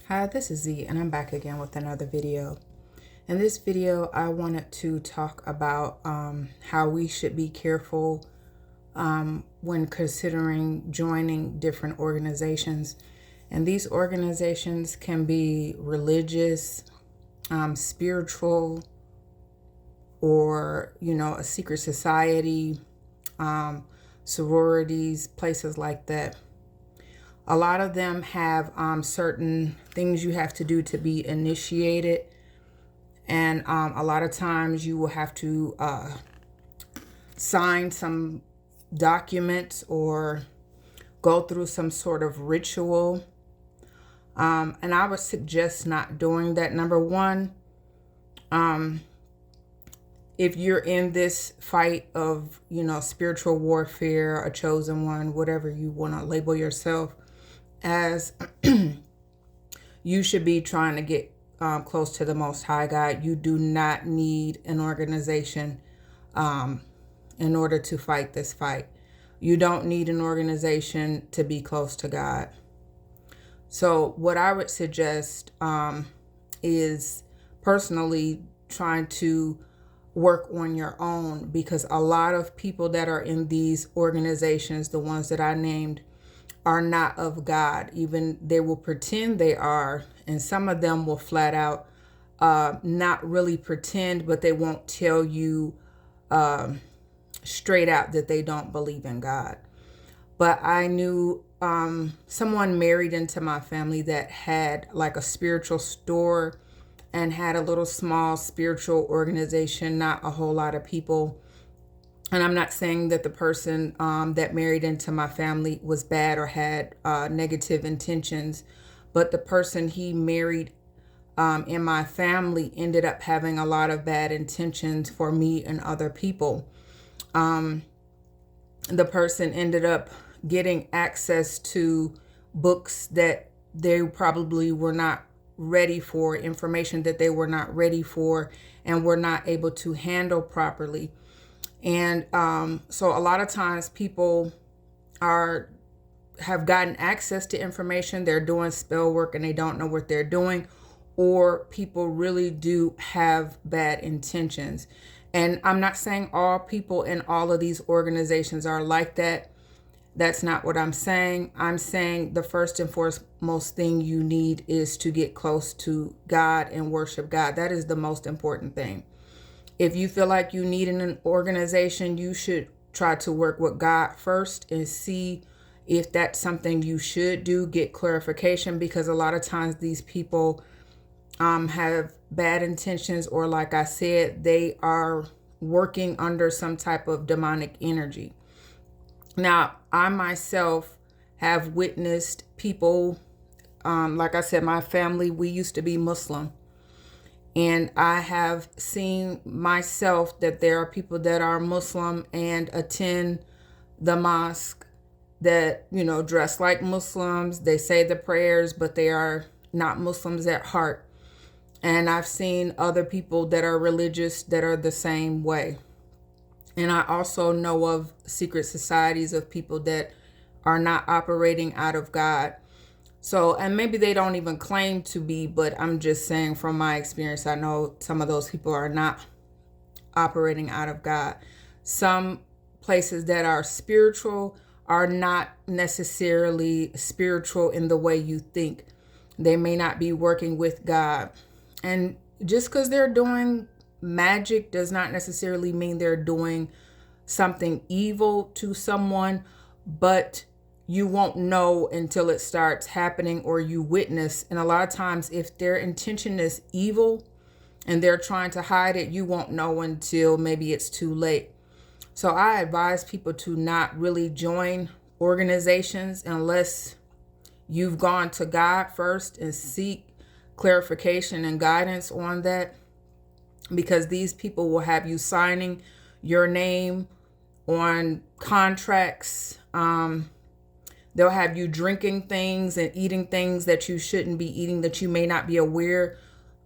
Hi, this is Z, and I'm back again with another video. In this video, I wanted to talk about how we should be careful when considering joining different organizations. And these organizations can be religious, spiritual, or, a secret society, sororities, places like that. A lot of them have certain things you have to do to be initiated. And a lot of times you will have to sign some documents or go through some sort of ritual. And I would suggest not doing that. Number one, if you're in this fight of, spiritual warfare, a chosen one, whatever you want to label yourself as, you should be trying to get close to the Most High God. You do not need an organization in order to fight this fight. You don't need an organization to be close to God. So what I would suggest is personally trying to work on your own, because a lot of people that are in these organizations, the ones that I named, are not of God. Even they will pretend they are, and some of them will flat out not really pretend, but they won't tell you straight out that they don't believe in God. But I knew someone married into my family that had like a spiritual store and had a little small spiritual organization, not a whole lot of people. And I'm not saying that the person that married into my family was bad or had negative intentions, but the person he married in my family ended up having a lot of bad intentions for me and other people. The person ended up getting access to books that they probably were not ready for, information that they were not ready for and were not able to handle properly. And so a lot of times people have gotten access to information, they're doing spell work and they don't know what they're doing, or people really do have bad intentions. And I'm not saying all people in all of these organizations are like that. That's not what I'm saying. I'm saying the first and foremost thing you need is to get close to God and worship God. That is the most important thing. If you feel like you need an organization, you should try to work with God first and see if that's something you should do. Get clarification, because a lot of times these people have bad intentions, or like I said, they are working under some type of demonic energy. Now, I myself have witnessed people, like I said, my family, we used to be Muslim. And I have seen myself that there are people that are Muslim and attend the mosque that, dress like Muslims. They say the prayers, but they are not Muslims at heart. And I've seen other people that are religious that are the same way. And I also know of secret societies of people that are not operating out of God. So, and maybe they don't even claim to be, but I'm just saying from my experience, I know some of those people are not operating out of God. Some places that are spiritual are not necessarily spiritual in the way you think. They may not be working with God. And just because they're doing magic does not necessarily mean they're doing something evil to someone, but you won't know until it starts happening or you witness. And a lot of times, if their intention is evil and they're trying to hide it, you won't know until maybe it's too late. So I advise people to not really join organizations unless you've gone to God first and seek clarification and guidance on that, because these people will have you signing your name on contracts. They'll have you drinking things and eating things that you shouldn't be eating, that you may not be aware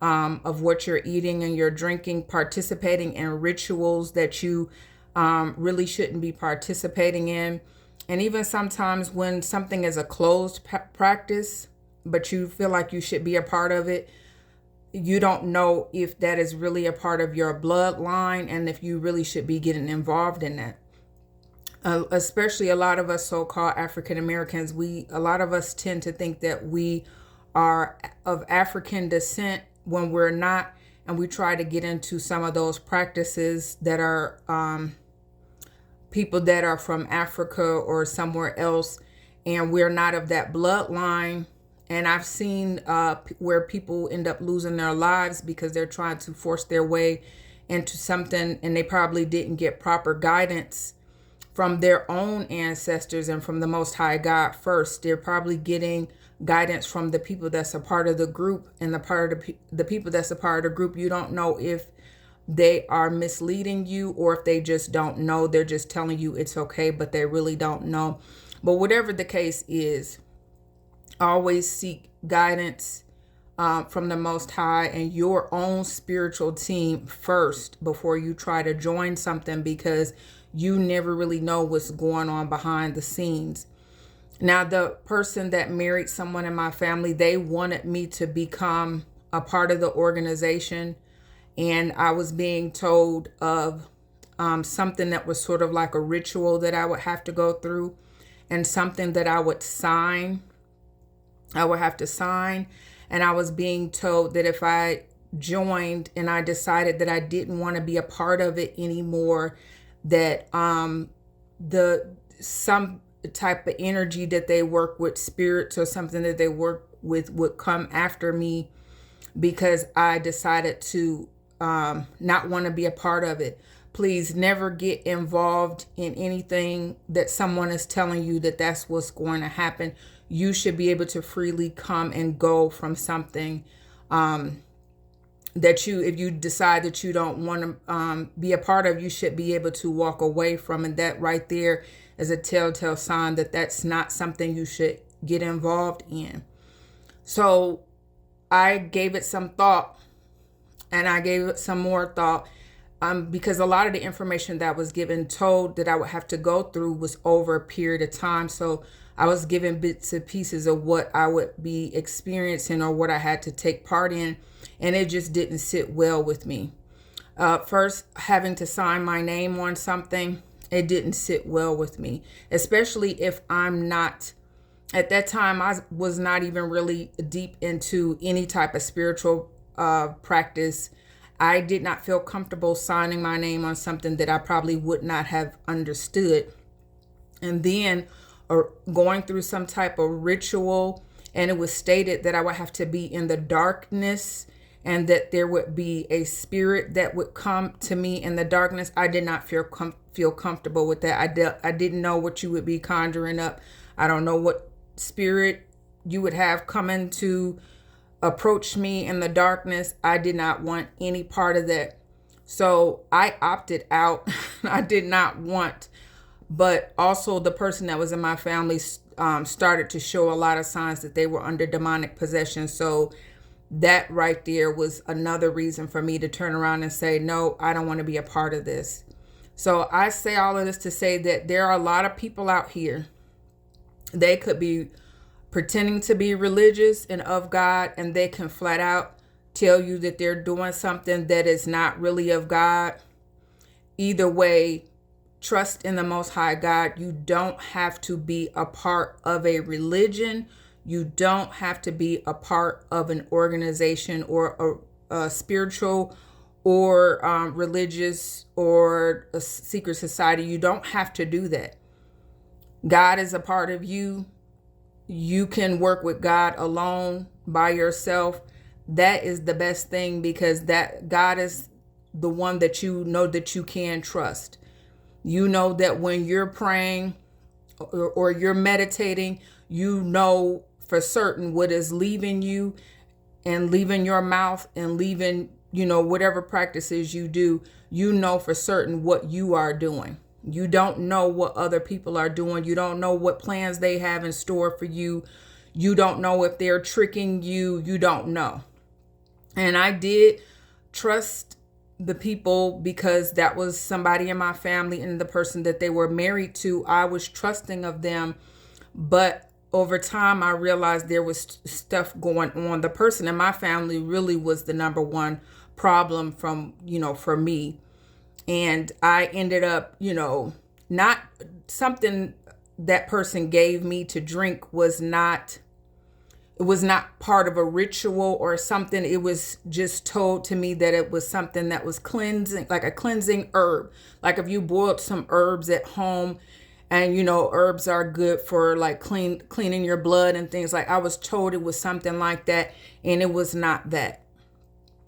of what you're eating and you're drinking, participating in rituals that you really shouldn't be participating in. And even sometimes when something is a closed practice, but you feel like you should be a part of it. You don't know if that is really a part of your bloodline and if you really should be getting involved in that. Especially a lot of us so-called African Americans, a lot of us tend to think that we are of African descent when we're not, and we try to get into some of those practices that are people that are from Africa or somewhere else, and we're not of that bloodline. And I've seen where people end up losing their lives because they're trying to force their way into something, and they probably didn't get proper guidance from their own ancestors and from the Most High God first. They're probably getting guidance from the people that's a part of the group, and the people that's a part of the group, you don't know if they are misleading you or if they just don't know. They're just telling you it's okay, but they really don't know. But whatever the case is, always seek guidance from the Most High and your own spiritual team first before you try to join something, because you never really know what's going on behind the scenes. Now, the person that married someone in my family, they wanted me to become a part of the organization. And I was being told of something that was sort of like a ritual that I would have to go through, and something that I would sign. I would have to sign. And I was being told that if I joined and I decided that I didn't want to be a part of it anymore, that some type of energy that they work with, spirits or something that they work with, would come after me because I decided to not want to be a part of it. Please never get involved in anything that someone is telling you that that's what's going to happen. You should be able to freely come and go from something that if you decide that you don't want to be a part of, you should be able to walk away from. And that right there is a telltale sign that that's not something you should get involved in. So I gave it some thought, and I gave it some more thought, because a lot of the information that was given told that I would have to go through was over a period of time. So I was given bits and pieces of what I would be experiencing or what I had to take part in, and it just didn't sit well with me. First, having to sign my name on something, it didn't sit well with me, especially if I'm not, at that time, I was not even really deep into any type of spiritual practice. I did not feel comfortable signing my name on something that I probably would not have understood. And then going through some type of ritual, and it was stated that I would have to be in the darkness and that there would be a spirit that would come to me in the darkness. I did not feel comfortable with that. I didn't know what you would be conjuring up. I don't know what spirit you would have coming to approach me in the darkness. I did not want any part of that. So I opted out. I did not want, but also the person that was in my family started to show a lot of signs that they were under demonic possession. So that right there was another reason for me to turn around and say, no, I don't want to be a part of this. So I say all of this to say that there are a lot of people out here. They could be pretending to be religious and of God, and they can flat out tell you that they're doing something that is not really of God. Either way, trust in the Most High God. You don't have to be a part of a religion. You don't have to be a part of an organization or a spiritual or religious or a secret society. You don't have to do that. God is a part of you. You can work with God alone, by yourself. That is the best thing, because that God is the one that you know that you can trust. You know that when you're praying or you're meditating, you know for certain what is leaving you and leaving your mouth and leaving, whatever practices you do, you know for certain what you are doing. You don't know what other people are doing. You don't know what plans they have in store for you. You don't know if they're tricking you. You don't know. And I did trust the people because that was somebody in my family, and the person that they were married to, I was trusting of them. But over time, I realized there was stuff going on. The person in my family really was the number one problem from, for me. And I ended up, not something that person gave me to drink was not, it was not part of a ritual or something. It was just told to me that it was something that was cleansing, like a cleansing herb. Like if you boiled some herbs at home, and herbs are good for like cleaning your blood and things. Like I was told it was something like that, and it was not that.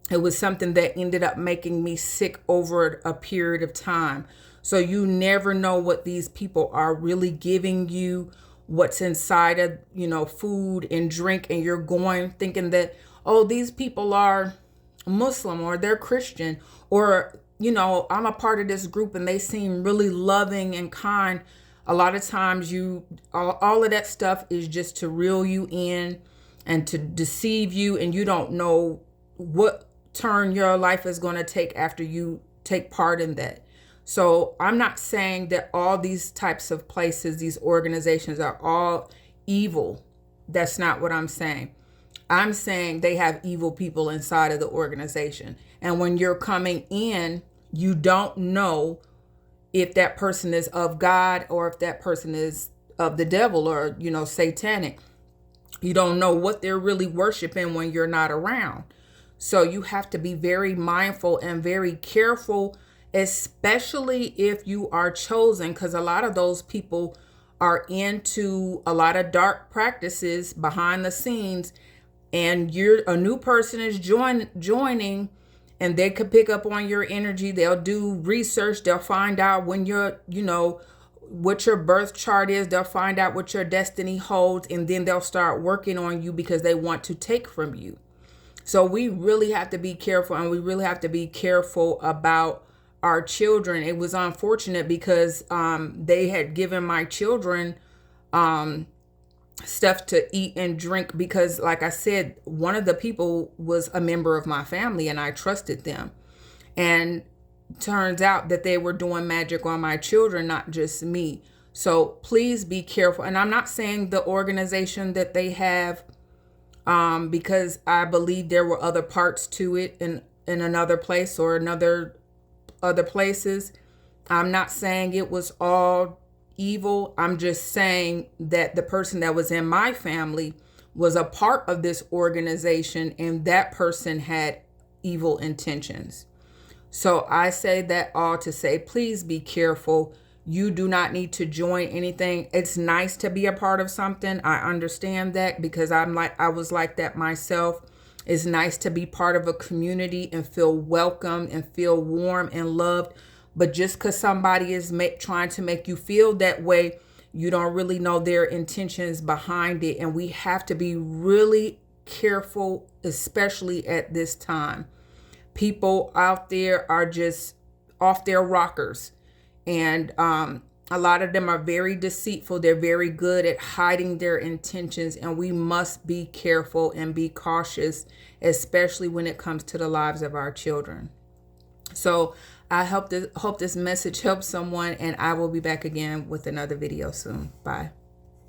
It was something that ended up making me sick over a period of time. So you never know what these people are really giving you, what's inside of, food and drink. And you're going thinking that, oh, these people are Muslim or they're Christian, or, I'm a part of this group and they seem really loving and kind. A lot of times all of that stuff is just to reel you in and to deceive you. And you don't know what turn your life is going to take after you take part in that. So I'm not saying that all these types of places, these organizations are all evil. That's not what I'm saying. I'm saying they have evil people inside of the organization. And when you're coming in, you don't know if that person is of God or if that person is of the devil or, satanic. You don't know what they're really worshiping when you're not around. So you have to be very mindful and very careful, especially if you are chosen, because a lot of those people are into a lot of dark practices behind the scenes, and you're a new person is joining, and they could pick up on your energy. They'll do research. They'll find out when you're, what your birth chart is. They'll find out what your destiny holds, and then they'll start working on you because they want to take from you. So we really have to be careful, and we really have to be careful about our children. It was unfortunate because they had given my children stuff to eat and drink because, like I said, one of the people was a member of my family and I trusted them. And turns out that they were doing magic on my children, not just me. So please be careful. And I'm not saying the organization that they have, because I believe there were other parts to it in another place or other places. I'm not saying it was all evil. I'm just saying that the person that was in my family was a part of this organization, and that person had evil intentions. So I say that all to say, please be careful. You do not need to join anything. It's nice to be a part of something. I understand that because I was like that myself. It's nice to be part of a community and feel welcome and feel warm and loved. But just because somebody is trying to make you feel that way, you don't really know their intentions behind it. And we have to be really careful, especially at this time. People out there are just off their rockers. And a lot of them are very deceitful. They're very good at hiding their intentions. And we must be careful and be cautious, especially when it comes to the lives of our children. So I hope this message helps someone, and I will be back again with another video soon. Bye.